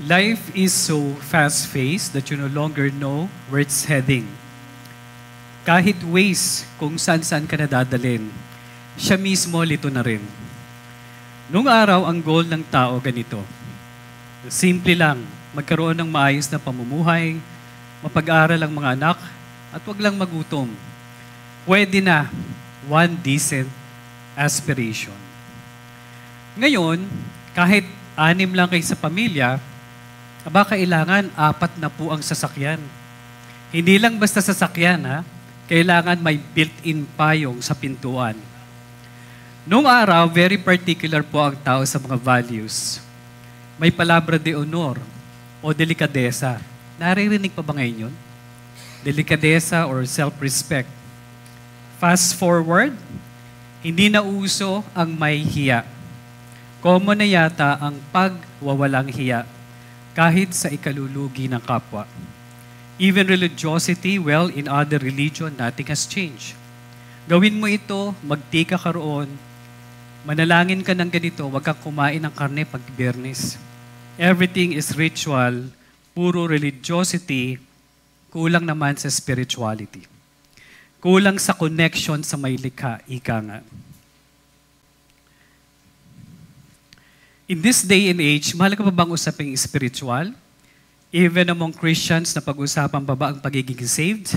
Life is so fast-paced that you no longer know where it's heading. Kahit ways kung saan-saan ka nadadalhin, siya mismo lito na rin. Nung araw, ang goal ng tao ganito. Simple lang, magkaroon ng maayos na pamumuhay, mapag-aral ang mga anak, at wag lang magutom. Pwede na, one decent aspiration. Ngayon, kahit 6 lang kayo sa pamilya, kailangan 4 na po ang sasakyan. Hindi lang basta sasakyan, ha? Kailangan may built-in payong sa pintuan. Noong araw, very particular po ang tao sa mga values. May palabra de honor o delikadesa. Naririnig pa ba ngayon yun? Delikadesa or self-respect. Fast forward, hindi na uso ang may hiya. Common na yata ang pagwawalang hiya kahit sa ikalulugi ng kapwa. Even religiosity, well, in other religion, nothing has changed. Gawin mo ito, magtika ka roon, manalangin ka ng ganito, huwag kang kumain ng karne pag Biyernes. Everything is ritual, puro religiosity, kulang naman sa spirituality. Kulang sa connection sa may likha, ika nga. In this day and age, mahal ka pa bang usaping spiritual? Even among Christians na pag-usapan pa ba ang pagiging saved?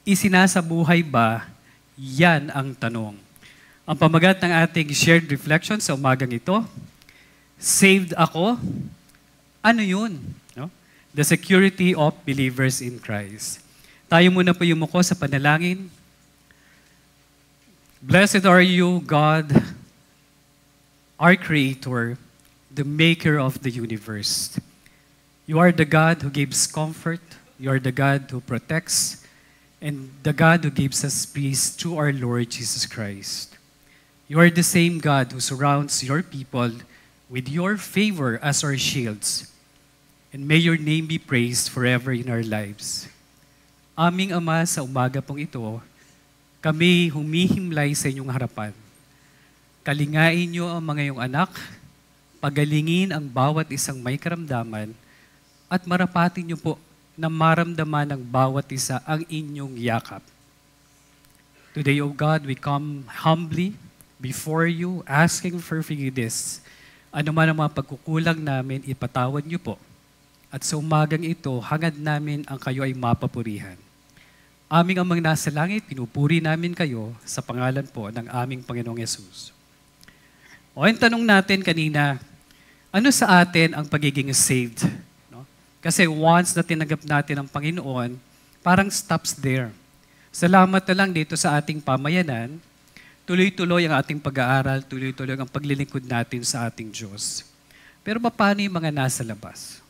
Isinasabuhay ba? Yan ang tanong. Ang pamagat ng ating shared reflection sa umagang ito, saved ako? Ano yun? No? The security of believers in Christ. Tayo muna po yumuko sa panalangin. Blessed are you, God, our Creator, the Maker of the universe. You are the God who gives comfort. You are the God who protects. And the God who gives us peace through our Lord Jesus Christ. You are the same God who surrounds your people with your favor as our shields. And may your name be praised forever in our lives. Aming Ama, sa umaga pong ito, kami humihimlay sa inyong harapan. Kalingain niyo ang mga iyong anak, pagalingin ang bawat isang may karamdaman, at marapatin niyo po na maramdaman ng bawat isa ang inyong yakap. Today, O God, we come humbly before you, asking for forgiveness. Ano man ang mga pagkukulang namin, ipatawad niyo po. At sa umagang ito, hangad namin ang kayo ay mapapurihan. Aming Amang nasa langit, pinupuri namin kayo sa pangalan po ng aming Panginoong Yesus. O, yung tanong natin kanina, ano sa atin ang pagiging saved? No? Kasi once na tinanggap natin ang Panginoon, parang stops there. Salamat na lang dito sa ating pamayanan, tuloy-tuloy ang ating pag-aaral, tuloy-tuloy ang paglilingkod natin sa ating Diyos. Pero paano yung mga nasa labas?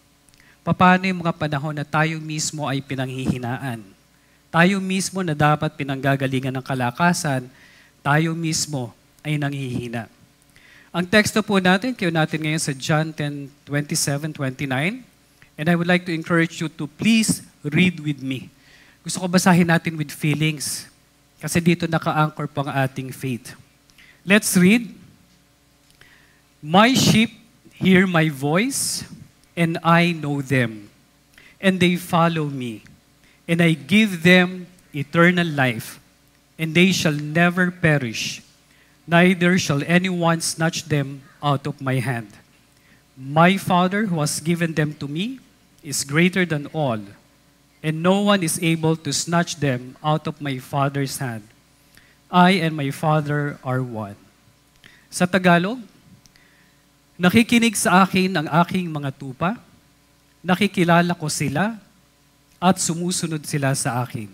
Paano yung mga panahon na tayo mismo ay pinanghihinaan? Tayo mismo na dapat pinanggagalingan ng kalakasan, tayo mismo ay nanghihina. Ang teksto po natin, kayo natin ngayon sa John 10:27-29. And I would like to encourage you to please read with me. Gusto ko basahin natin with feelings. Kasi dito naka-anchor po ang ating faith. Let's read. My sheep hear my voice, and I know them. And they follow me. And I give them eternal life, and they shall never perish. Neither shall anyone snatch them out of my hand. My Father who has given them to me is greater than all, and no one is able to snatch them out of my Father's hand. I and my Father are one. Sa Tagalog, nakikinig sa akin ang aking mga tupa, nakikilala ko sila, at sumusunod sila sa akin.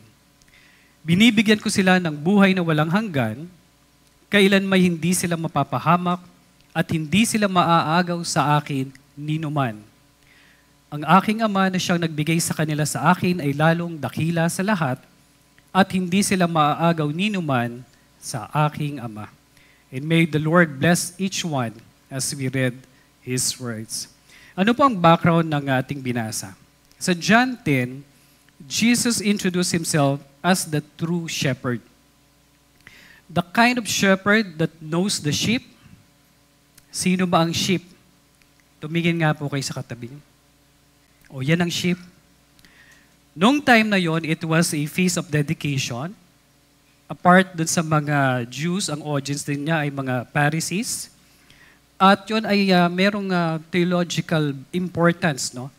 Binibigyan ko sila ng buhay na walang hanggan, kailan may hindi sila mapapahamak at hindi sila maaagaw sa akin ninuman. Ang aking Ama na siyang nagbigay sa kanila sa akin ay lalong dakila sa lahat at hindi sila maaagaw ninuman sa aking Ama. And may the Lord bless each one as we read His words. Ano po ang background ng ating binasa? Sa John 10, Jesus introduced Himself as the true shepherd. The kind of shepherd that knows the sheep. Sino ba ang sheep? Tumingin nga po kayo sa katabi. O yan ang sheep. Noong time na yon, it was a feast of dedication. Apart dun sa mga Jews, ang audience din niya ay mga Pharisees. At yun ay merong theological importance, no?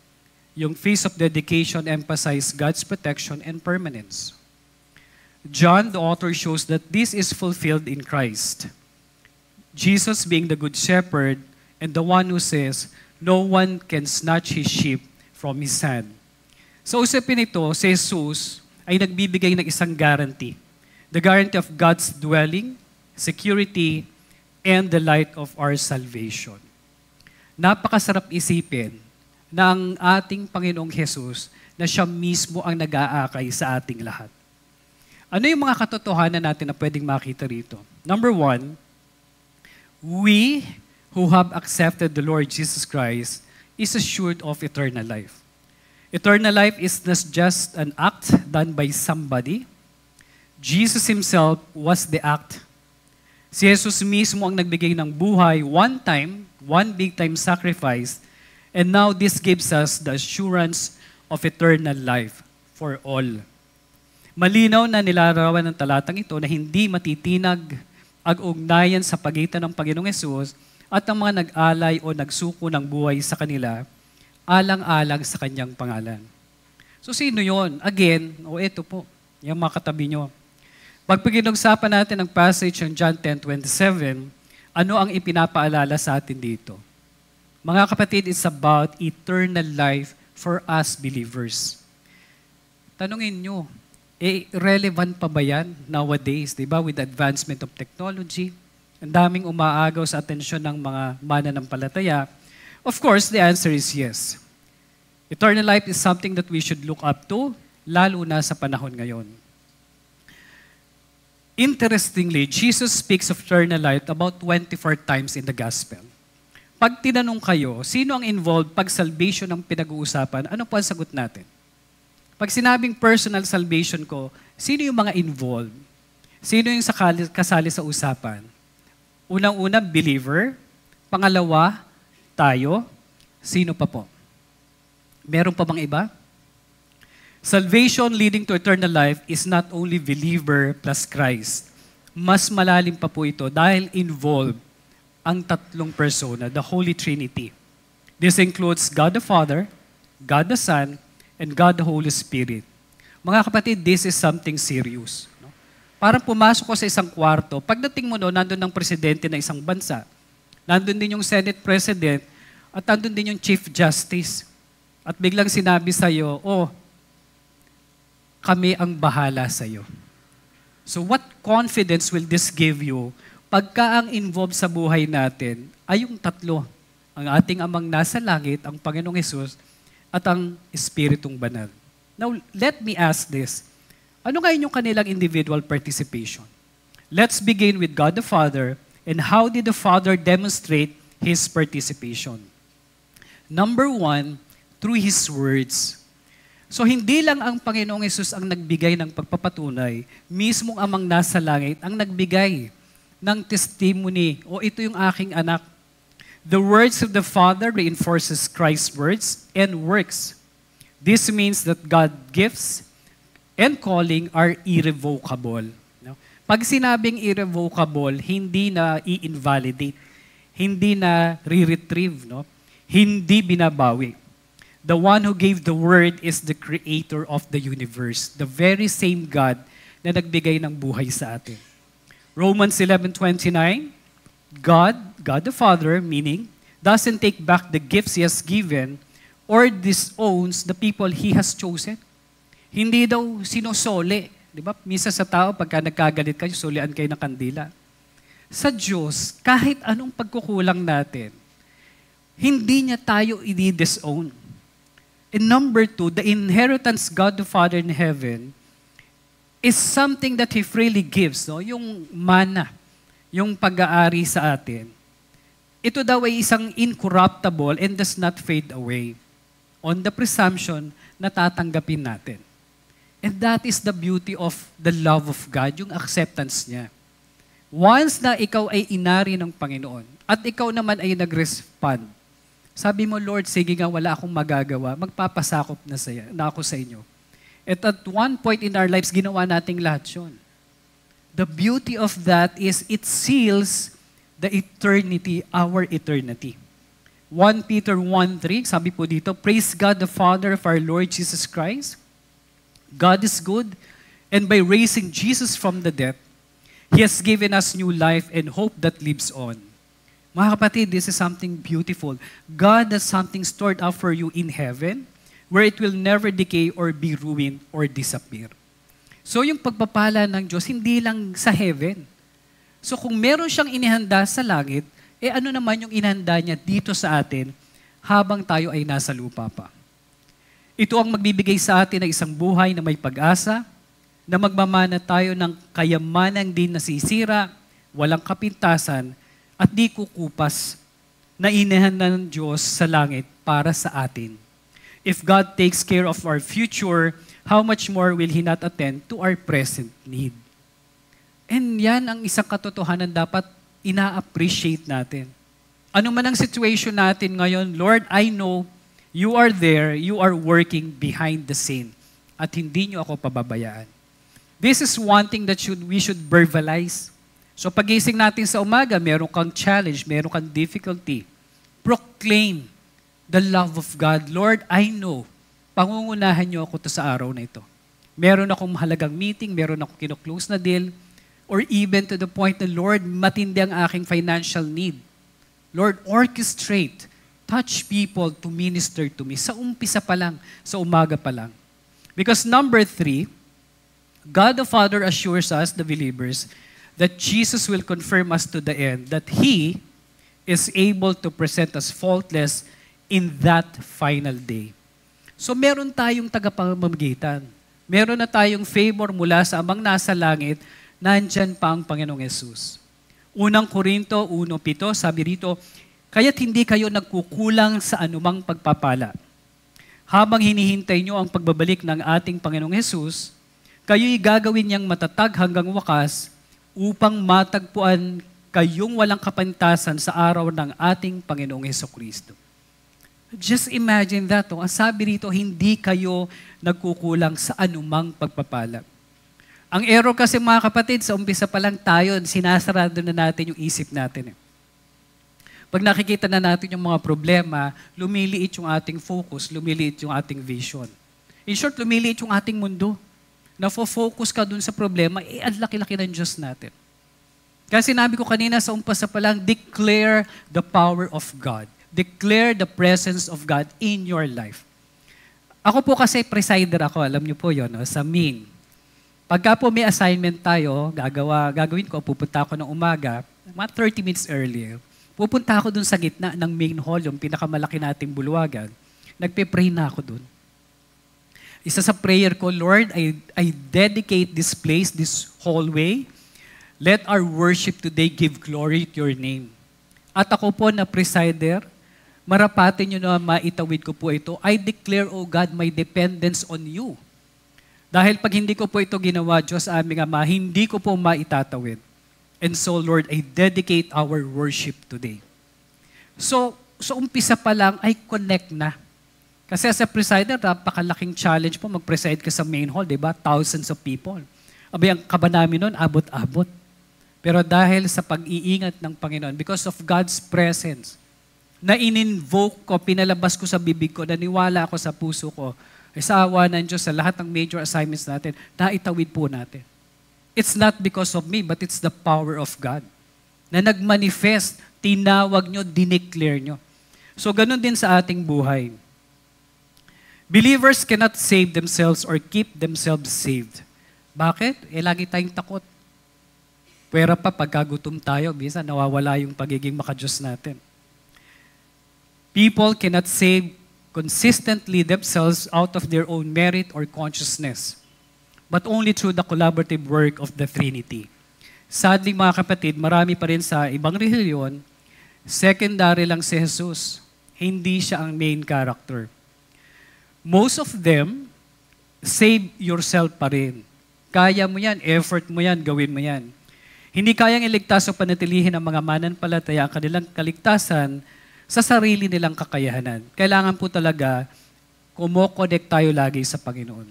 Yung feast of dedication emphasized God's protection and permanence. John, the author, shows that this is fulfilled in Christ. Jesus being the good shepherd and the one who says, no one can snatch his sheep from his hand. So usapin ito, si Jesus ay nagbibigay ng isang guarantee. The guarantee of God's dwelling, security, and the light of our salvation. Napakasarap isipin na ang ating Panginoong Jesus na siya mismo ang nag-aakay sa ating lahat. Ano yung mga katotohanan natin na pwedeng makita rito? Number one, we who have accepted the Lord Jesus Christ is assured of eternal life. Eternal life is not just an act done by somebody. Jesus Himself was the act. Si Jesus mismo ang nagbigay ng buhay one time, one big time sacrifice, and now this gives us the assurance of eternal life for all. Malinaw na nilarawan ng talatang ito na hindi matitinag ang ugnayan sa pagitan ng Panginoong Hesus at ang mga nag-alay o nagsuko ng buhay sa kanila, alang-alang sa Kanyang pangalan. So sino yon? Again, ito po, yung mga katabi nyo. Pag pinag-usapan natin ang passage ng John 10:27, ano ang ipinapaalala sa atin dito? Mga kapatid, it's about eternal life for us believers. Tanungin nyo, relevant pa ba yan nowadays, di ba? With the advancement of technology, ang daming umaagaw sa atensyon ng mga mananampalataya. Of course, the answer is yes. Eternal life is something that we should look up to, lalo na sa panahon ngayon. Interestingly, Jesus speaks of eternal life about 24 times in the gospel. Pag tinanong kayo, sino ang involved pag salvation ang pinag-uusapan, ano po ang sagot natin? Pag sinabing personal salvation ko, sino yung mga involved? Sino yung kasali sa usapan? Unang-una, believer. Pangalawa, tayo. Sino pa po? Meron pa bang iba? Salvation leading to eternal life is not only believer plus Christ. Mas malalim pa po ito dahil involved ang tatlong persona, the Holy Trinity. This includes God the Father, God the Son, and God the Holy Spirit. Mga kapatid, this is something serious. No? Parang pumasok ko sa isang kwarto, pagdating mo doon, nandun ang presidente ng isang bansa, nandun din yung Senate President, at nandun din yung Chief Justice. At biglang sinabi sa'yo, kami ang bahala sa'yo. So what confidence will this give you pagka ang involved sa buhay natin ay yung tatlo, ang ating amang nasa langit, ang Panginoong Hesus, at ang Espiritong Banal. Now, let me ask this. Ano nga yung kanilang individual participation? Let's begin with God the Father, and how did the Father demonstrate His participation? Number one, through His words. So, hindi lang ang Panginoong Hesus ang nagbigay ng pagpapatunay, mismong amang nasa langit ang nagbigay ng testimony, ito yung aking anak. The words of the Father reinforces Christ's words and works. This means that God's gifts and calling are irrevocable. No? Pag sinabing irrevocable, hindi na i-invalidate, hindi na re-retrieve, no? Hindi binabawi. The one who gave the word is the creator of the universe, the very same God na nagbigay ng buhay sa atin. Romans 11:29, God the Father, meaning, doesn't take back the gifts He has given or disowns the people He has chosen. Hindi daw sinusoli. Di ba? Misa sa tao, pagka nagkagalit kayo, sulian kayo ng kandila. Sa Diyos, kahit anong pagkukulang natin, hindi niya tayo is something that He freely gives. No? Yung mana, yung pag-aari sa atin. Ito daw ay isang incorruptible and does not fade away on the presumption na tatanggapin natin. And that is the beauty of the love of God, yung acceptance niya. Once na ikaw ay inari ng Panginoon at ikaw naman ay nag-respond, sabi mo, Lord, sige nga, wala akong magagawa, magpapasakop na ako sa inyo. At one point in our lives, ginawa nating lahat yun. The beauty of that is it seals the eternity, our eternity. 1 Peter 1:3, sabi po dito, praise God the Father of our Lord Jesus Christ. God is good, and by raising Jesus from the dead, He has given us new life and hope that lives on. Mga kapatid, this is something beautiful. God has something stored up for you in heaven where it will never decay or be ruined or disappear. So yung pagpapala ng Diyos, hindi lang sa heaven. So kung meron siyang inihanda sa langit, ano naman yung inihanda niya dito sa atin habang tayo ay nasa lupa pa. Ito ang magbibigay sa atin ng isang buhay na may pag-asa, na magmamana tayo ng kayamanang di nasisira, walang kapintasan, at di kukupas na inihanda ng Diyos sa langit para sa atin. If God takes care of our future, how much more will He not attend to our present need? And yan ang isang katotohanan dapat ina-appreciate natin. Ano man ang situation natin ngayon, Lord, I know You are there, You are working behind the scene. At hindi Niyo ako pababayaan. This is one thing that we should verbalize. So pagising natin sa umaga, meron kang challenge, meron kang difficulty. Proclaim the love of God. Lord, I know, pangungunahan Niyo ako sa araw na ito. Meron akong mahalagang meeting, meron akong kino-close na deal, or even to the point na, Lord, matindi ang aking financial need. Lord, orchestrate, touch people to minister to me. Sa umpisa pa lang, sa umaga pa lang. Because number 3, God the Father assures us, the believers, that Jesus will confirm us to the end, that He is able to present us faultless in that final day. So meron tayong tagapamagitan. Meron na tayong favor mula sa Amang nasa langit, nandyan pa ang Panginoong Yesus. Unang Korinto 1:7, sabi rito, kaya't hindi kayo nagkukulang sa anumang pagpapala. Habang hinihintay nyo ang pagbabalik ng ating Panginoong Yesus, kayo'y gagawin niyang matatag hanggang wakas upang matagpuan kayong walang kapantasan sa araw ng ating Panginoong Hesukristo. Just imagine that. Ang sabi rito, hindi kayo nagkukulang sa anumang pagpapala. Ang error kasi mga kapatid, sa umpisa pa lang tayo, sinasarado na natin yung isip natin. Pag nakikita na natin yung mga problema, lumiliit yung ating focus, lumiliit yung ating vision. In short, lumiliit yung ating mundo. Nafo-focus ka dun sa problema, ang laki-laki ng Diyos natin. Kasi sinabi ko kanina sa umpisa pa lang, declare the power of God. Declare the presence of God in your life. Ako po kasi presider ako, alam niyo po yun, sa main. Pagka po may assignment tayo, gagawin ko, pupunta ako ng umaga, mga 30 minutes earlier. Pupunta ako dun sa gitna ng main hall, yung pinakamalaki nating bulwagan. Nagpe-pray na ako dun. Isa sa prayer ko, Lord, I dedicate this place, this hallway. Let our worship today give glory to your name. At ako po na presider, marapatin nyo na maitawid ko po ito. I declare, O God, my dependence on you. Dahil pag hindi ko po ito ginawa, Diyos aming Ama, hindi ko po maitatawid. And so, Lord, I dedicate our worship today. So umpisa pa lang, I connect na. Kasi as a presider, napakalaking challenge po mag-preside ka sa main hall, di ba? Thousands of people. Abay, ang kaba namin nun, abot-abot. Pero dahil sa pag-iingat ng Panginoon, because of God's presence, na in-invoke ko, pinalabas ko sa bibig ko, naniwala ako sa puso ko, ay sa awa ng Diyos sa lahat ng major assignments natin, naitawid po natin. It's not because of me, but it's the power of God. Na nag-manifest, tinawag nyo, dineclare nyo. So ganun din sa ating buhay. Believers cannot save themselves or keep themselves saved. Bakit? Lagi tayong takot. Pwera pa pagkagutom tayo, minsan nawawala yung pagiging makadiyos natin. People cannot save consistently themselves out of their own merit or consciousness. but only through the collaborative work of the Trinity. Sadly mga kapatid, marami pa rin sa ibang reliyon, secondary lang si Jesus. Hindi siya ang main character. Most of them, save yourself pa rin. Kaya mo yan, effort mo yan, gawin mo yan. Hindi kayang iligtas o panatilihin ng mga mananampalataya ang kanilang kaligtasan sa sarili nilang kakayahanan. Kailangan po talaga kumokonek tayo lagi sa Panginoon.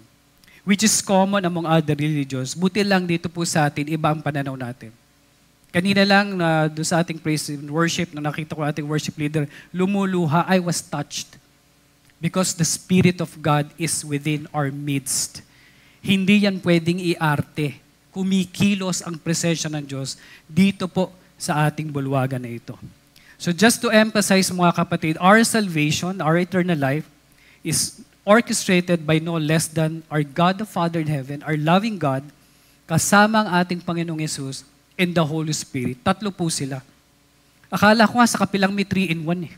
Which is common among other religions. Buti lang dito po sa atin, iba ang pananaw natin. Kanina lang doon sa ating praise and worship, na nakita ko ating worship leader, lumuluha, I was touched. Because the Spirit of God is within our midst. Hindi yan pwedeng iarte. Kumikilos ang presensya ng Diyos dito po sa ating bulwagan na ito. So just to emphasize mga kapatid, our salvation, our eternal life, is orchestrated by no less than our God the Father in heaven, our loving God, kasama ang ating Panginoong Yesus, and the Holy Spirit. Tatlo po sila. Akala ko nga sa kapilang may 3 in 1 eh.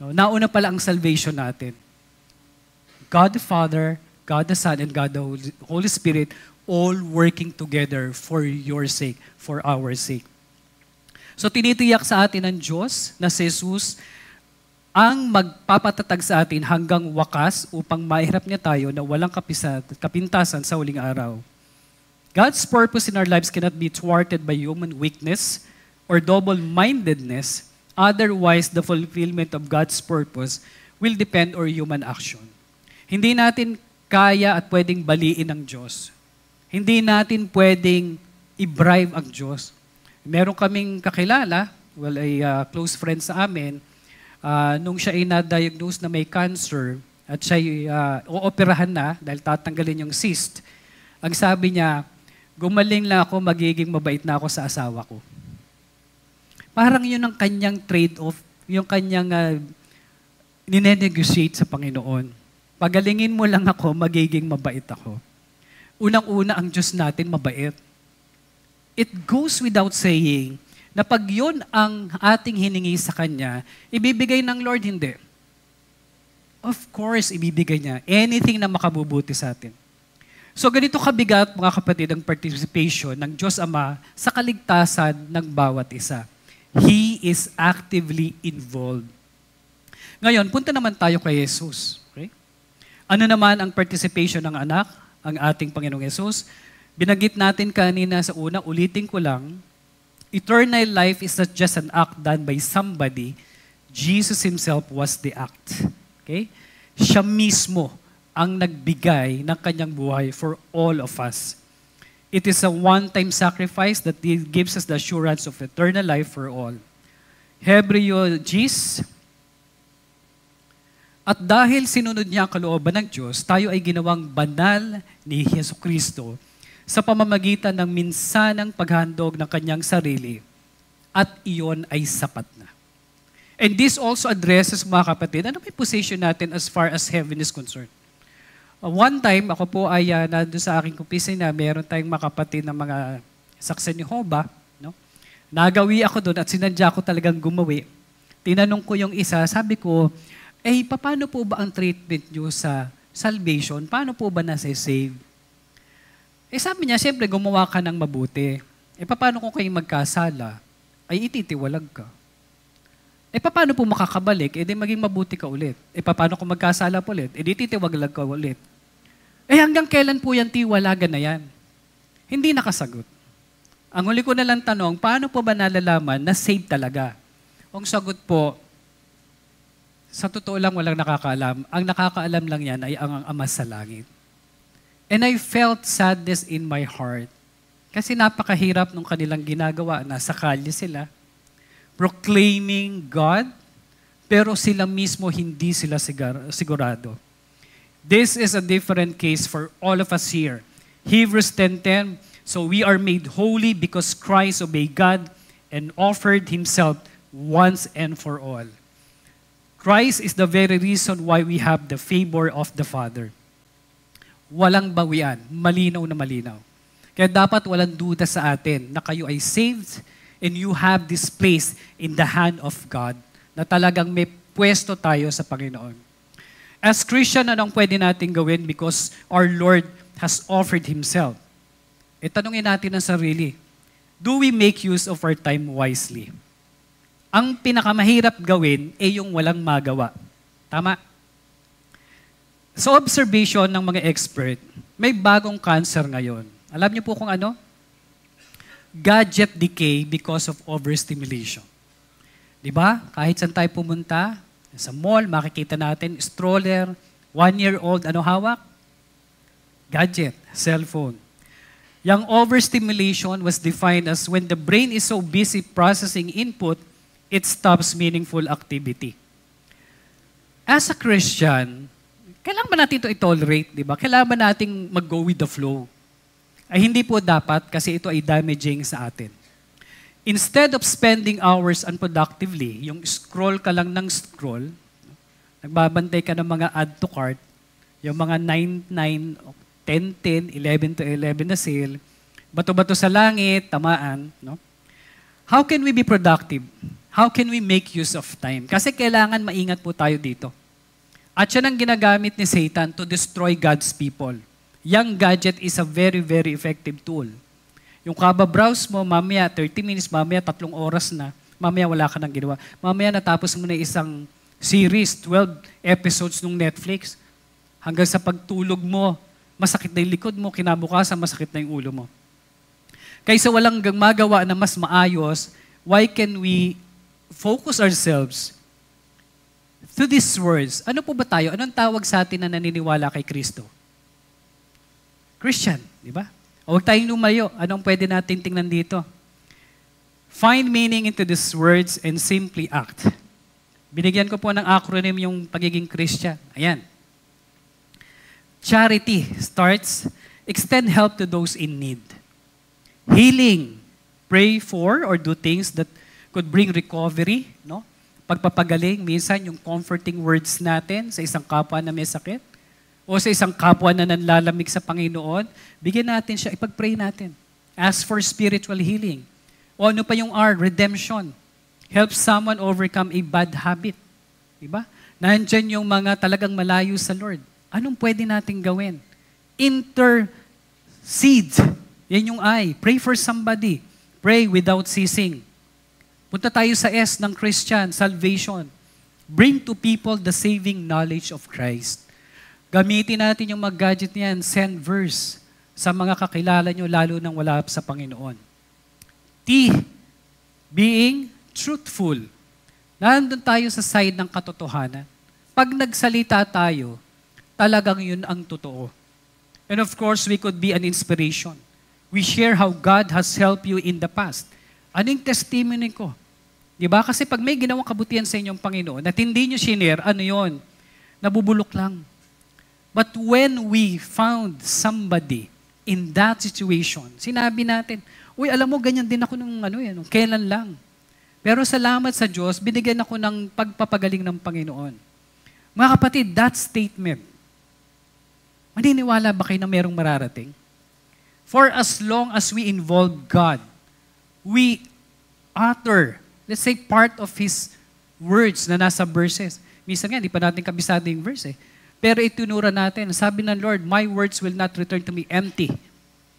No, nauna pala ang salvation natin. God the Father, God the Son, and God the Holy Spirit, all working together for your sake, for our sake. So tinitiyak sa atin ng Diyos na si Jesus ang magpapatatag sa atin hanggang wakas upang maihirap niya tayo na walang kapintasan sa huling araw. God's purpose in our lives cannot be thwarted by human weakness or double-mindedness. Otherwise, the fulfillment of God's purpose will depend on human action. Hindi natin kaya at pwedeng baliin ng Diyos. Hindi natin pwedeng i-bribe ang Diyos. Meron kaming kakilala, a close friend sa amin, nung siya ay na-diagnose na may cancer at siya ooperahan na dahil tatanggalin yung cyst, ang sabi niya, gumaling lang ako, magiging mabait na ako sa asawa ko. Parang yun ang kanyang trade-off, yung kanyang ninenegotiate sa Panginoon. Pagalingin mo lang ako, magiging mabait ako. Unang-una ang Diyos natin mabait. It goes without saying na pag yun ang ating hiningi sa Kanya, ibibigay ng Lord, hindi. Of course, ibibigay niya anything na makabubuti sa atin. So ganito kabigat, mga kapatid, ang participation ng Diyos Ama sa kaligtasan ng bawat isa. He is actively involved. Ngayon, punta naman tayo kay Jesus. Okay? Ano naman ang participation ng anak? Ang ating Panginoong Yesus. Binanggit natin kanina sa una, ulitin ko lang, eternal life is not just an act done by somebody. Jesus Himself was the act. Okay? Siya mismo ang nagbigay ng kanyang buhay for all of us. It is a one-time sacrifice that gives us the assurance of eternal life for all. Hebreos. At dahil sinunod niya ang kalooban ng Diyos, tayo ay ginawang banal ni Jesucristo sa pamamagitan ng minsanang paghandog ng kanyang sarili, at iyon ay sapat na. And this also addresses, mga kapatid, ano may position natin as far as heaven is concerned? One time, ako po ay nandun sa aking opisina, meron tayong mga kapatid ng mga Saksen ni Jehovah. No? Nagawi ako doon at sinadya ko talagang gumawi. Tinanong ko yung isa, sabi ko, paano po ba ang treatment nyo sa salvation? Paano po ba nasa-save? Sabi niya, siyempre gumawa ka ng mabuti. Paano kung kayo magkasala? Ay ititiwalag ka. Paano po makakabalik? Di maging mabuti ka ulit. Paano kung magkasala po ulit? Di titiwalag ka ulit. Hanggang kailan po yan tiwalagan na yan? Hindi nakasagot. Ang huli ko na lang tanong, paano po ba nalalaman na save talaga? Ang sagot po, sa totoo lang, walang nakakaalam. Ang nakakaalam lang yan ay ang Ama sa langit. And I felt sadness in my heart. Kasi napakahirap nung kanilang ginagawa. Nasa kalye sila, proclaiming God, pero sila mismo hindi sila sigurado. This is a different case for all of us here. Hebrews 10:10, so we are made holy because Christ obeyed God and offered Himself once and for all. Christ is the very reason why we have the favor of the Father. Walang bawian, malinaw na malinaw. Kaya dapat walang duda sa atin na kayo ay saved and you have this place in the hand of God na talagang may pwesto tayo sa Panginoon. As Christian, anong pwede natin gawin because our Lord has offered Himself. Tanungin natin ang sarili, do we make use of our time wisely? Ang pinakamahirap gawin ay yung walang magawa. Tama? Sa observation ng mga expert, may bagong cancer ngayon. Alam niyo po kung ano? Gadget decay because of overstimulation. Diba? Kahit saan tayo pumunta, sa mall, makikita natin, stroller, 1-year-old, ano hawak? Gadget, cellphone. Yung overstimulation was defined as when the brain is so busy processing input, it stops meaningful activity. As a Christian, kailangan ba natin ito i-tolerate, di ba? Kailangan ba nating mag-go with the flow? Ay hindi po dapat kasi ito ay damaging sa atin. Instead of spending hours unproductively, yung scroll ka lang ng scroll, nagbabantay ka ng mga add to cart, yung mga 9, 10, 11 to 11 na sale, bato-bato sa langit, tamaan, no? How can we be productive? How can we make use of time? Kasi kailangan maingat po tayo dito. At yan ang ginagamit ni Satan to destroy God's people. Yang gadget is a very, very effective tool. Yung kaba-browse mo, mamaya 30 minutes, mamaya 3 oras na, mamaya wala ka nang ginawa. Mamaya natapos mo na isang series, 12 episodes ng Netflix. Hanggang sa pagtulog mo, masakit na yung likod mo, kinabukasan, masakit na yung ulo mo. Kaysa walang magawa na mas maayos, why can we focus ourselves to these words? Ano po ba tayo? Anong tawag sa atin na naniniwala kay Kristo? Christian, di ba? Huwag tayong lumayo. Anong pwede natin tingnan dito? Find meaning into these words and simply act. Binigyan ko po ng acronym yung pagiging Christian. Ayan. Charity starts, extend help to those in need. Healing, pray for or do things that could bring recovery, no? Pagpapagaling, minsan yung comforting words natin sa isang kapwa na may sakit o sa isang kapwa na nanlalamig sa Panginoon, bigyan natin siya, ipag-pray natin. Ask for spiritual healing. O ano pa yung R, redemption. Help someone overcome a bad habit. Diba? Nandyan yung mga talagang malayo sa Lord. Anong pwede natin gawin? Intercede. Yan yung I. Pray for somebody. Pray without ceasing. Punta tayo sa S ng Christian, salvation. Bring to people the saving knowledge of Christ. Gamitin natin yung mag-gadget niyan, send verse sa mga kakilala nyo, lalo nang wala sa Panginoon. T, being truthful. Nandun tayo sa side ng katotohanan. Pag nagsalita tayo, talagang yun ang totoo. And of course, we could be an inspiration. We share how God has helped you in the past. Ano yung testimony ko? Diba? Kasi pag may ginawang kabutihan sa inyong Panginoon, at hindi nyo share, ano yon? Nabubulok lang. But when we found somebody in that situation, sinabi natin, uy, alam mo, ganyan din ako nung kailan lang. Pero salamat sa Diyos, binigyan ako ng pagpapagaling ng Panginoon. Mga kapatid, that statement, maniniwala ba kayo na merong mararating? For as long as we involve God, we utter, let's say, part of His words na nasa verses. Minsan nga, di pa natin kabisado yung verse eh. Pero itunura natin, sabi ng Lord, my words will not return to me empty,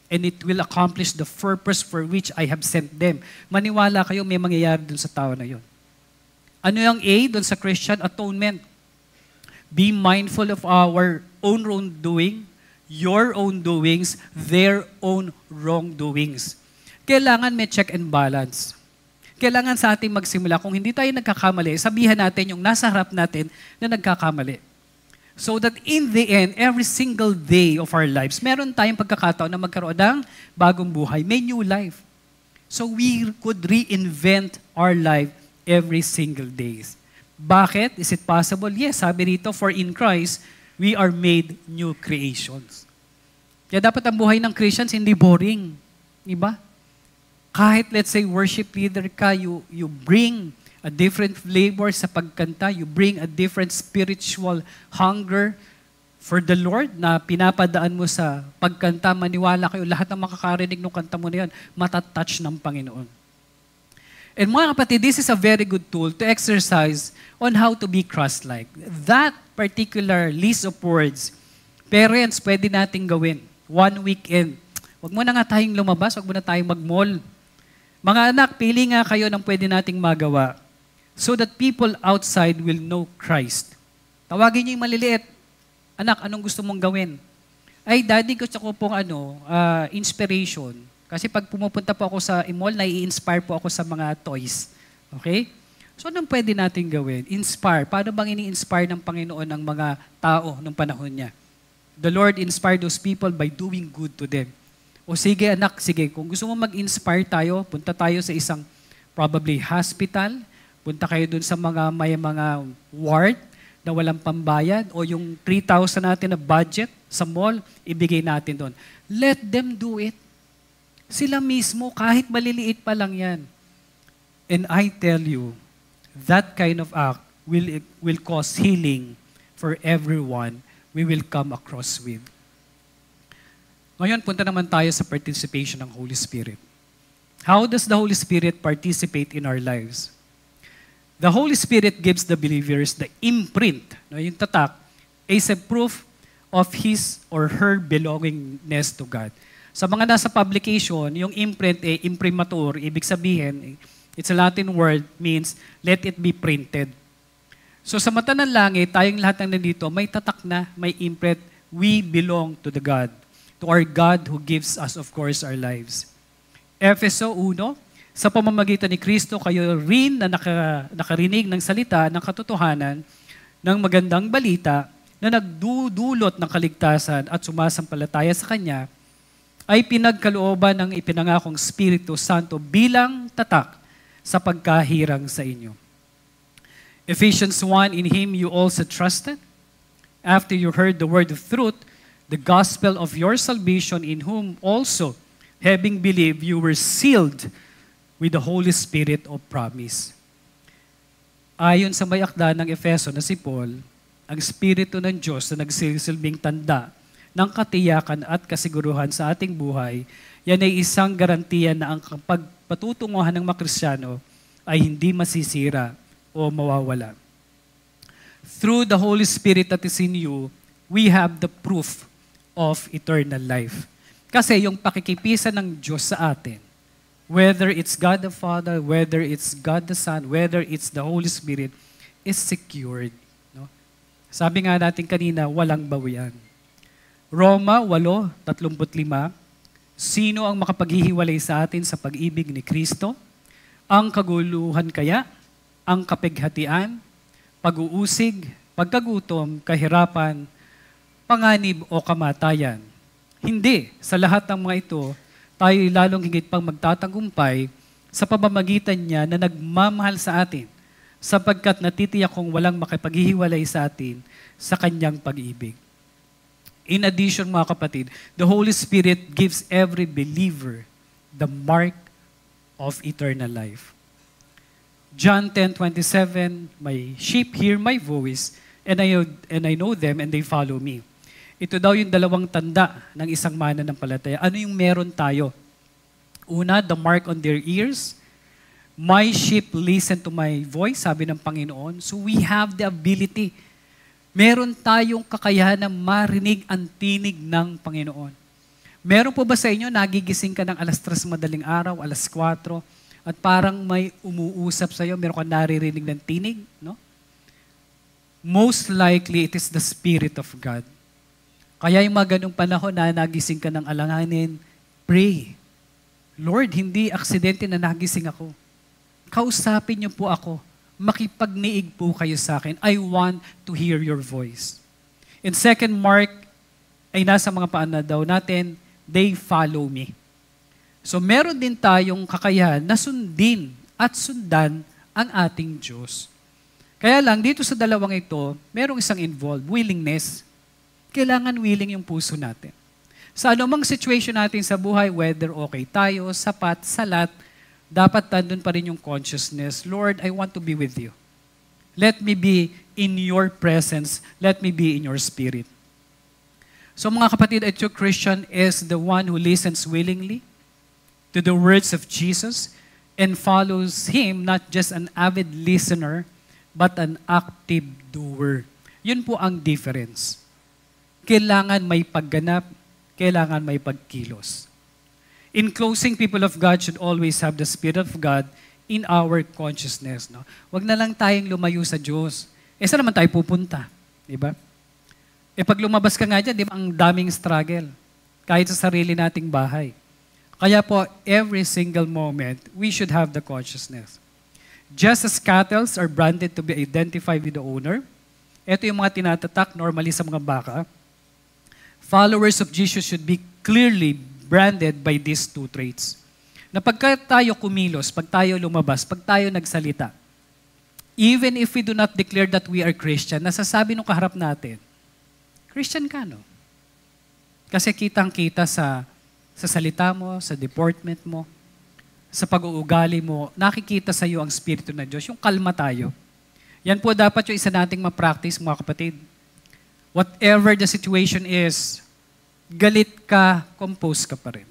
and it will accomplish the purpose for which I have sent them. Maniwala kayo, may mangyayari dun sa tao na yun. Ano yung A dun sa Christian? Atonement. Be mindful of our own wrongdoing, your own doings, their own wrongdoings. Kailangan may check and balance. Kailangan sa ating magsimula, kung hindi tayo nagkakamali, sabihan natin yung nasa harap natin na nagkakamali. So that in the end, every single day of our lives, meron tayong pagkakataon na magkaroon ng bagong buhay. May new life. So we could reinvent our life every single day. Bakit? Is it possible? Yes, sabi rito, for in Christ, we are made new creations. Kaya dapat ang buhay ng Christians hindi boring. Diba? Kahit let's say worship leader ka, you bring a different flavor sa pagkanta, you bring a different spiritual hunger for the Lord na pinapadaan mo sa pagkanta, maniwala kayo, lahat ng makakarinig ng kanta mo na yun, matatouch ng Panginoon. And mga kapatid, this is a very good tool to exercise on how to be Christ-like. That particular list of words, parents, pwede nating gawin. one weekend. Huwag mo na nga tayong lumabas, huwag mo na tayong mag-mall. Mga anak, pili nga kayo ng pwede nating magawa so that people outside will know Christ. Tawagin niyo yung maliliit. Anak, anong gusto mong gawin? Ay, daddy, gusto ko pong inspiration. Kasi pag pumupunta po ako sa mall, nai-inspire po ako sa mga toys. Okay? So, anong pwede natin gawin? Inspire. Paano bang ini-inspire ng Panginoon ang mga tao ng panahon niya? The Lord inspired those people by doing good to them. O sige anak, sige, kung gusto mo mag-inspire tayo, punta tayo sa isang probably hospital, punta kayo dun sa may mga ward na walang pambayad, o yung 3,000 natin na budget sa mall, ibigay natin doon. Let them do it. Sila mismo, kahit maliliit pa lang yan. And I tell you, that kind of act will cause healing for everyone we will come across with. Ngayon, punta naman tayo sa participation ng Holy Spirit. How does the Holy Spirit participate in our lives? The Holy Spirit gives the believers the imprint, yung tatak, is a proof of his or her belongingness to God. Sa mga nasa publication, yung imprint, imprimatur, ibig sabihin, it's a Latin word, means let it be printed. So sa mata ng langit, tayong lahat ng nandito, may tatak na, may imprint. We belong to the God, to our God who gives us, of course, our lives. Efeso 1, sa pamamagitan ni Kristo, kayo rin na nakarinig ng salita ng katotohanan ng magandang balita na nagdudulot ng kaligtasan at sumasampalataya sa Kanya, ay pinagkalooban ng ipinangakong Espiritu Santo bilang tatak sa pagkahirang sa inyo. Ephesians 1, in Him you also trusted, after you heard the word of truth, the gospel of your salvation, in whom also, having believed, you were sealed with the Holy Spirit of promise. Ayon sa may akda ng Efeso na si Paul, ang Espiritu ng Diyos na nagsisilbing tanda ng katiyakan at kasiguruhan sa ating buhay, yan ay isang garantiya na ang pagpatutunguhan ng mga Kristiyano ay hindi masisira o mawawala. Through the Holy Spirit that is in you, we have the proof of eternal life. Kasi yung pakikipisa ng Diyos sa atin, whether it's God the Father, whether it's God the Son, whether it's the Holy Spirit, is secured. No? Sabi nga natin kanina, walang bawian. Roma 8:35, sino ang makapaghihiwalay sa atin sa pag-ibig ni Kristo? Ang kaguluhan kaya, ang kapighatian, pag-uusig, pagkagutom, kahirapan, panganib o kamatayan. Hindi, sa lahat ng mga ito, tayo lalong higit pang magtatagumpay sa pamamagitan niya na nagmamahal sa atin, sapagkat natitiyak kong walang makapaghihiwalay sa atin sa kanyang pag-ibig. In addition, mga kapatid, the Holy Spirit gives every believer the mark of eternal life. John 10:27, my sheep hear my voice, and I know them, and they follow me. Ito daw yung dalawang tanda ng isang mananampalataya. Ano yung meron tayo? Una, the mark on their ears. My sheep listen to my voice, sabi ng Panginoon. So we have the ability. Meron tayong kakayahan na marinig ang tinig ng Panginoon. Meron po ba sa inyo, nagigising ka ng alas 3 madaling araw, alas 4, at parang may umuusap sa iyo, meron ka naririnig ng tinig? No? Most likely, it is the Spirit of God. Kaya yung mga ganung panahon na nagising ka ng alanganin, pray. Lord, hindi aksidente na nagising ako. Kausapin niyo po ako. Makipagniig po kayo sa akin. I want to hear your voice. In 2 Mark, ay nasa mga paana daw natin, they follow me. So meron din tayong kakayahan na sundin at sundan ang ating Diyos. Kaya lang, dito sa dalawang ito, merong isang involved, willingness. Kailangan willing yung puso natin. Sa anumang situation natin sa buhay, whether okay tayo, sapat, salat, dapat tandun pa rin yung consciousness, Lord, I want to be with you. Let me be in your presence. Let me be in your spirit. So mga kapatid, a true Christian is the one who listens willingly to the words of Jesus and follows Him, not just an avid listener, but an active doer. Yun po ang difference. Kailangan may pagganap, kailangan may pagkilos. In closing, people of God should always have the Spirit of God in our consciousness. No? Huwag na lang tayong lumayo sa Diyos. Saan naman tayo pupunta? Diba? Pag lumabas ka nga dyan, di ba, ang daming struggle. Kahit sa sarili nating bahay. Kaya po, every single moment, we should have the consciousness. Just as cattle are branded to be identified with the owner, ito yung mga tinatatak normally sa mga baka, followers of Jesus should be clearly branded by these two traits. Na pagka tayo kumilos, pag tayo lumabas, pag tayo nagsalita, even if we do not declare that we are Christian, nasasabi nung kaharap natin, Christian ka, no? Kasi kitang-kita sa salita mo, sa deportment mo, sa pag-uugali mo, nakikita sa iyo ang Espiritu ng Diyos, yung kalma tayo. Yan po dapat yung isa nating ma-practice, mga kapatid. Whatever the situation is, galit ka, compose ka pa rin.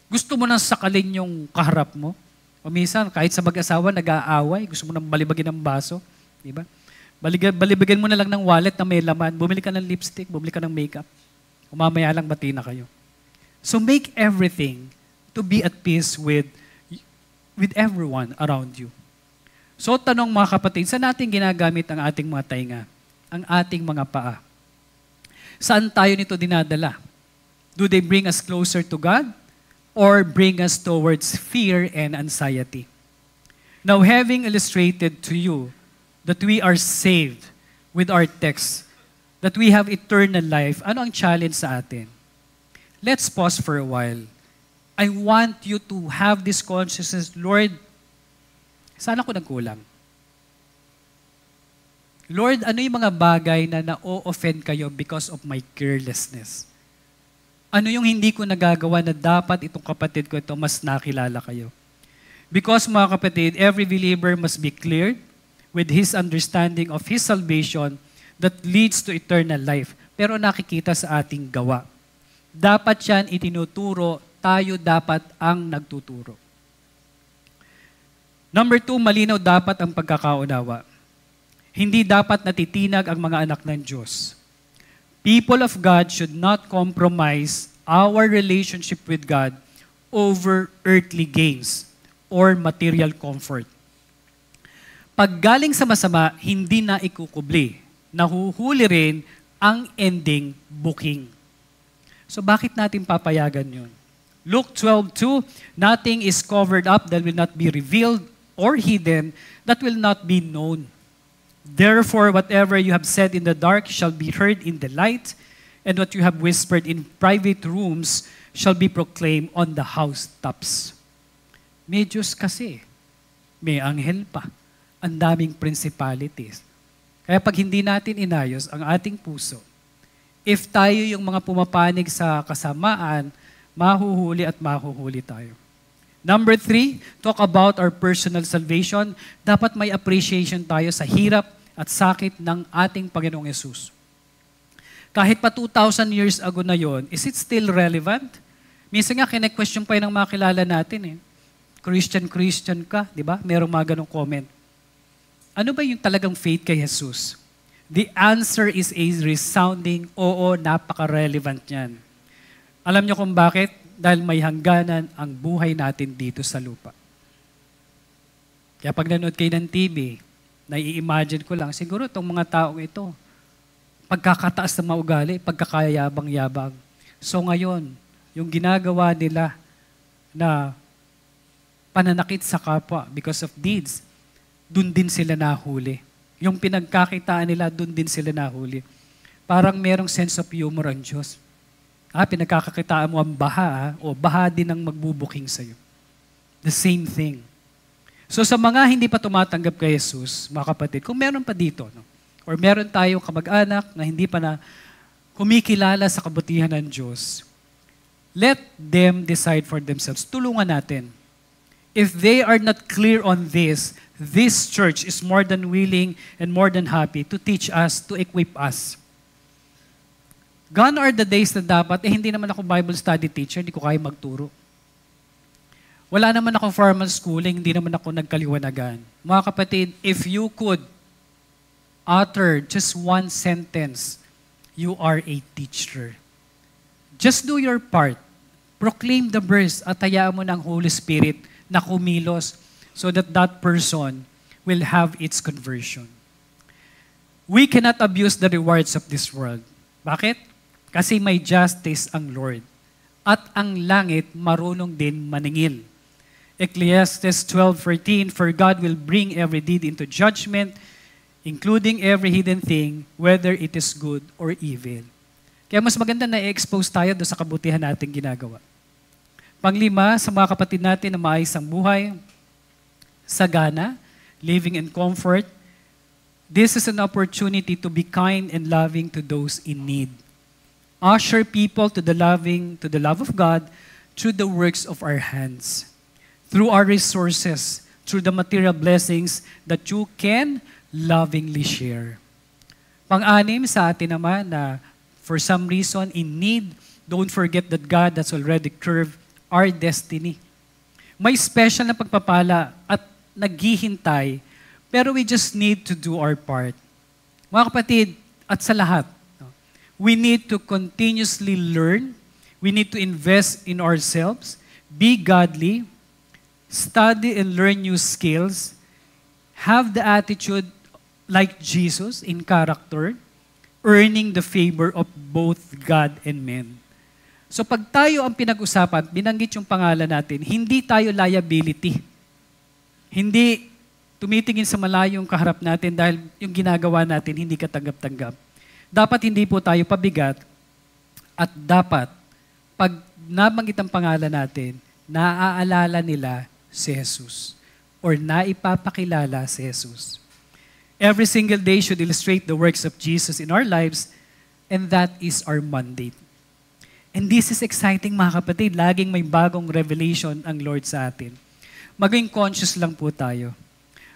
Gusto mo nang sakalin yung kaharap mo? O minsan, kahit sa mag-asawa, nag-aaway, gusto mo nang balibagin ng baso. Diba? Balibagin mo na lang ng wallet na may laman. Bumili ka ng lipstick, bumili ka ng makeup. Umamaya lang bati na kayo. So make everything to be at peace with everyone around you. So tanong mga kapatid, saan natin ginagamit ang ating mga tainga? Ang ating mga paa? Saan tayo nito dinadala? Do they bring us closer to God or bring us towards fear and anxiety? Now, having illustrated to you that we are saved with our text, that we have eternal life, ano ang challenge sa atin? Let's pause for a while. I want you to have this consciousness, Lord, saan ako nagkulang? Lord, ano yung mga bagay na na-offend kayo because of my carelessness? Ano yung hindi ko nagagawa na dapat itong kapatid ko ito mas nakilala kayo? Because mga kapatid, every believer must be cleared with his understanding of his salvation that leads to eternal life. Pero nakikita sa ating gawa. Dapat yan itinuturo, tayo dapat ang nagtuturo. Number 2, malinaw dapat ang pagkakaunawa. Hindi dapat natitinag ang mga anak ng Diyos. People of God should not compromise our relationship with God over earthly gains or material comfort. Pag galing sa masama, hindi na ikukubli. Nahuhuli rin ang ending booking. So bakit natin papayagan yun? Luke 12:2, nothing is covered up that will not be revealed or hidden that will not be known. Therefore, whatever you have said in the dark shall be heard in the light, and what you have whispered in private rooms shall be proclaimed on the housetops. May Diyos kasi. May anghel pa. Ang daming principalities. Kaya pag hindi natin inayos ang ating puso, if tayo yung mga pumapanig sa kasamaan, mahuhuli at mahuhuli tayo. Number 3, talk about our personal salvation. Dapat may appreciation tayo sa hirap at sakit ng ating Panginoong Yesus. Kahit pa 2,000 years ago na yon, is it still relevant? Minsan nga, kine-question pa yun ng mga kilala natin. Christian ka, di ba? Merong mga ganong comment. Ano ba yung talagang faith kay Jesus? The answer is a resounding, oo, napaka-relevant yan. Alam niyo kung bakit? Dahil may hangganan ang buhay natin dito sa lupa. Kaya pag nanood kayo ng TV, nai-imagine ko lang, siguro itong mga taong ito, pagkakataas na maugali, pagkakayabang-yabang. So ngayon, yung ginagawa nila na pananakit sa kapwa because of deeds, dun din sila nahuli. Yung pinagkakitaan nila, dun din sila nahuli. Parang merong sense of humor ang Diyos. Pinagkakakitaan mo ang baha, o baha din ang magbubuking sa'yo. The same thing. So sa mga hindi pa tumatanggap kay Jesus, mga kapatid, kung meron pa dito, no? Or meron tayong kamag-anak na hindi pa na kumikilala sa kabutihan ng Diyos, let them decide for themselves. Tulungan natin. If they are not clear on this church is more than willing and more than happy to teach us, to equip us. Gone are the days na dapat, hindi naman ako Bible study teacher, hindi ko kaya magturo. Wala naman ako formal schooling, hindi naman ako nagkaliwanagan. Mga kapatid, if you could utter just one sentence, you are a teacher. Just do your part. Proclaim the verse at hayaan mo ng Holy Spirit na kumilos so that that person will have its conversion. We cannot abuse the rewards of this world. Bakit? Kasi may justice ang Lord. At ang langit marunong din maningil. Ecclesiastes 12:14, for God will bring every deed into judgment, including every hidden thing, whether it is good or evil. Kaya mas maganda na i-expose tayo doon sa kabutihan nating ginagawa. Panglima, sa mga kapatid natin na maayos ang buhay, sagana, living in comfort, this is an opportunity to be kind and loving to those in need. Usher people to the love of God through the works of our hands, through our resources, through the material blessings that you can lovingly share. Pang-anim sa atin naman na for some reason in need, don't forget that God has already curved our destiny. May special na pagpapala at naghihintay, pero we just need to do our part. Mga kapatid, at sa lahat, we need to continuously learn, we need to invest in ourselves, be godly, study and learn new skills, have the attitude like Jesus in character, earning the favor of both God and men. So pag tayo ang pinag-usapan, binanggit yung pangalan natin, hindi tayo liability. Hindi tumitingin sa malayong kaharap natin dahil yung ginagawa natin hindi katanggap-tanggap. Dapat hindi po tayo pabigat at dapat pag nabanggit ang pangalan natin, naaalala nila si Jesus or naipapakilala si Jesus. Every single day should illustrate the works of Jesus in our lives, and that is our mandate. And this is exciting mga kapatid. Laging may bagong revelation ang Lord sa atin. Maging conscious lang po tayo.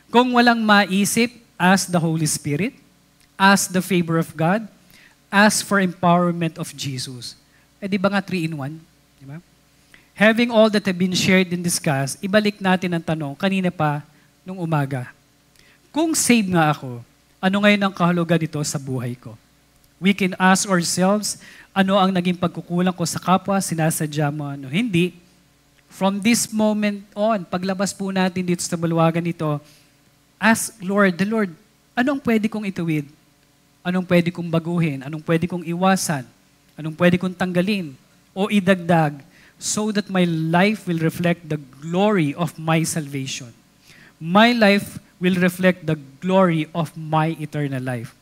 Kung walang maisip, ask the Holy Spirit, ask the favor of God, ask for empowerment of Jesus. Eh di ba nga 3-in-1? Di ba? Having all that have been shared and discussed, ibalik natin ang tanong kanina pa nung umaga. Kung save nga ako, ano ngayon ang kahulugan nito sa buhay ko? We can ask ourselves, ano ang naging pagkukulang ko sa kapwa, sinasadya mo, ano hindi. From this moment on, paglabas po natin dito sa baluwagan nito, ask the Lord, anong pwede kong ituwid? Anong pwede kong baguhin? Anong pwede kong iwasan? Anong pwede kong tanggalin? O idagdag, so that my life will reflect the glory of my salvation. My life will reflect the glory of my eternal life.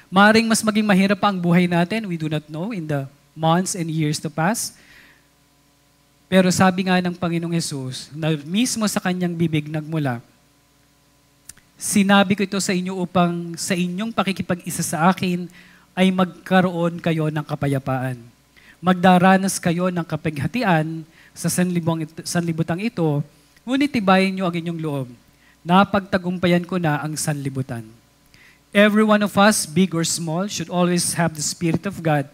Maaring mas maging mahirap pa ang buhay natin, we do not know, in the months and years to pass. Pero sabi nga ng Panginoong Hesus, na mismo sa kanyang bibig nagmula, sinabi ko ito sa inyo upang sa inyong pakikipag-isa sa akin ay magkaroon kayo ng kapayapaan. Magdaranas kayo ng kapighatian sa sanlibutan ito, ngunit tibayin niyo ang inyong loob. Napagtagumpayan ko na ang sanlibutan. Every one of us, big or small, should always have the Spirit of God.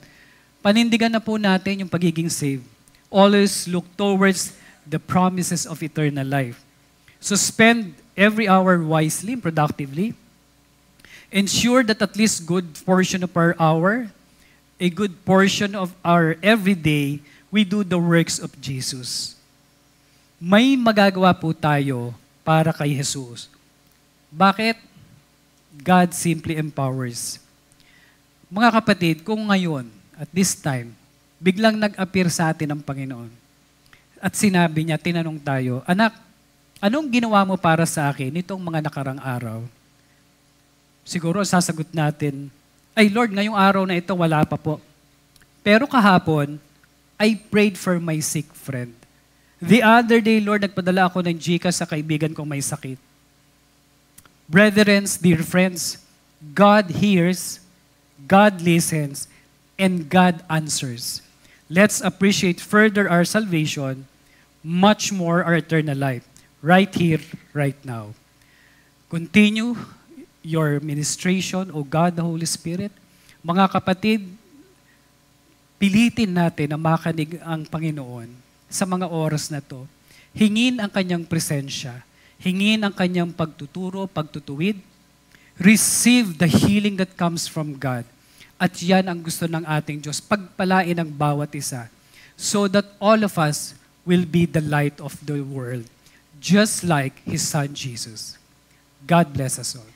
Panindigan na po natin yung pagiging saved. Always look towards the promises of eternal life. So spend every hour wisely and productively. Ensure that at least good portion of our hour, a good portion of our everyday, we do the works of Jesus. May magagawa po tayo para kay Jesus. Bakit? God simply empowers. Mga kapatid, kung ngayon, at this time, biglang nag-appear sa atin ang Panginoon at sinabi niya, tinanong tayo, anak, anong ginawa mo para sa akin itong mga nakarang araw? Siguro sasagot natin, ay Lord, ngayong araw na ito wala pa po. Pero kahapon, I prayed for my sick friend. The other day, Lord, nagpadala ako ng GCash sa kaibigan kong may sakit. Brethren, dear friends, God hears, God listens, and God answers. Let's appreciate further our salvation, much more our eternal life, right here, right now. Continue your ministration, O God, the Holy Spirit. Mga kapatid, pilitin natin na makanig ang Panginoon sa mga oras na to. Hingin ang kanyang presensya. Hingin ang kanyang pagtuturo, pagtutuwid. Receive the healing that comes from God. At yan ang gusto ng ating Diyos, pagpalain ang bawat isa, so that all of us will be the light of the world, just like His Son Jesus. God bless us all.